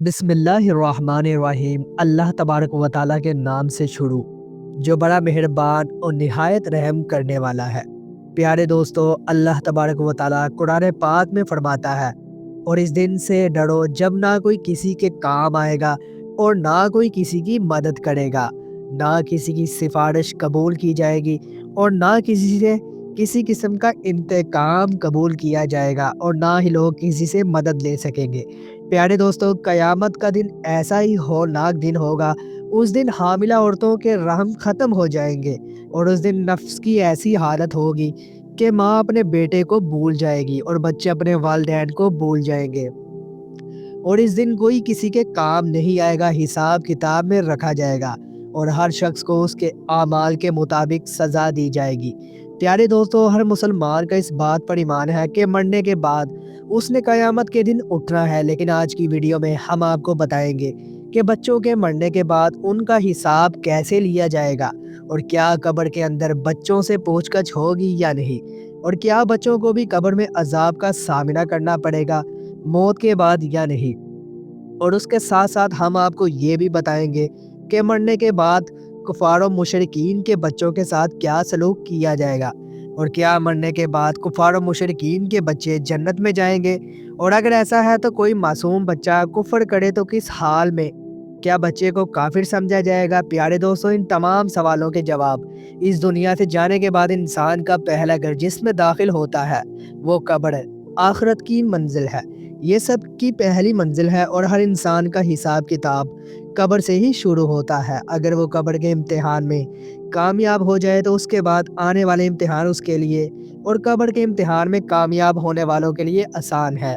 بسم اللہ الرحمن الرحیم۔ اللہ تبارک و تعالیٰ کے نام سے شروع جو بڑا مہربان اور نہایت رحم کرنے والا ہے۔ پیارے دوستو، اللہ تبارک و تعالیٰ قرآن پاک میں فرماتا ہے، اور اس دن سے ڈرو جب نہ کوئی کسی کے کام آئے گا اور نہ کوئی کسی کی مدد کرے گا، نہ کسی کی سفارش قبول کی جائے گی اور نہ کسی سے کسی قسم کا انتقام قبول کیا جائے گا، اور نہ ہی لوگ کسی سے مدد لے سکیں گے۔ پیارے دوستو، قیامت کا دن ایسا ہی ہولناک دن ہوگا۔ اس دن حاملہ عورتوں کے رحم ختم ہو جائیں گے، اور اس دن نفس کی ایسی حالت ہوگی کہ ماں اپنے بیٹے کو بھول جائے گی اور بچے اپنے والدین کو بھول جائیں گے، اور اس دن کوئی کسی کے کام نہیں آئے گا، حساب کتاب میں رکھا جائے گا اور ہر شخص کو اس کے اعمال کے مطابق سزا دی جائے گی۔ پیارے دوستو، ہر مسلمان کا اس بات پر ایمان ہے کہ مرنے کے بعد اس نے قیامت کے دن اٹھنا ہے، لیکن آج کی ویڈیو میں ہم آپ کو بتائیں گے کہ بچوں کے مرنے کے بعد ان کا حساب کیسے لیا جائے گا، اور کیا قبر کے اندر بچوں سے پوچھ گچھ ہوگی یا نہیں، اور کیا بچوں کو بھی قبر میں عذاب کا سامنا کرنا پڑے گا موت کے بعد یا نہیں۔ اور اس کے ساتھ ساتھ ہم آپ کو یہ بھی بتائیں گے کہ مرنے کے بعد کفار و مشرکین کے بچوں کے ساتھ کیا سلوک کیا جائے گا، اور کیا مرنے کے بعد کفار و مشرکین کے بچے جنت میں جائیں گے، اور اگر ایسا ہے تو کوئی معصوم بچہ کفر کرے تو کس حال میں، کیا بچے کو کافر سمجھا جائے گا۔ پیارے دوستو، ان تمام سوالوں کے جواب اس دنیا سے جانے کے بعد انسان کا پہلا گھر جس میں داخل ہوتا ہے وہ قبر ہے، آخرت کی منزل ہے، یہ سب کی پہلی منزل ہے، اور ہر انسان کا حساب کتاب قبر سے ہی شروع ہوتا ہے۔ اگر وہ قبر کے امتحان میں کامیاب ہو جائے تو اس کے بعد آنے والے امتحان اس کے لیے اور قبر کے امتحان میں کامیاب ہونے والوں کے لیے آسان ہے۔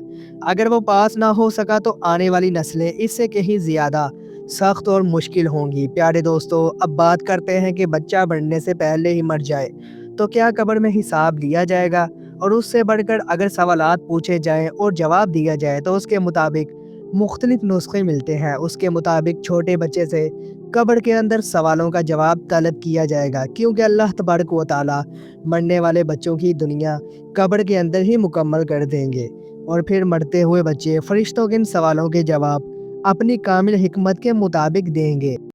اگر وہ پاس نہ ہو سکا تو آنے والی نسلیں اس سے کہیں زیادہ سخت اور مشکل ہوں گی۔ پیارے دوستو، اب بات کرتے ہیں کہ بچہ بڑھنے سے پہلے ہی مر جائے تو کیا قبر میں حساب لیا جائے گا، اور اس سے بڑھ کر اگر سوالات پوچھے جائیں اور جواب دیا جائے تو اس کے مطابق مختلف نسخے ملتے ہیں۔ اس کے مطابق چھوٹے بچے سے قبر کے اندر سوالوں کا جواب طلب کیا جائے گا، کیونکہ اللہ تبارک و تعالیٰ مرنے والے بچوں کی دنیا قبر کے اندر ہی مکمل کر دیں گے، اور پھر مرتے ہوئے بچے فرشتوں کے ان سوالوں کے جواب اپنی کامل حکمت کے مطابق دیں گے۔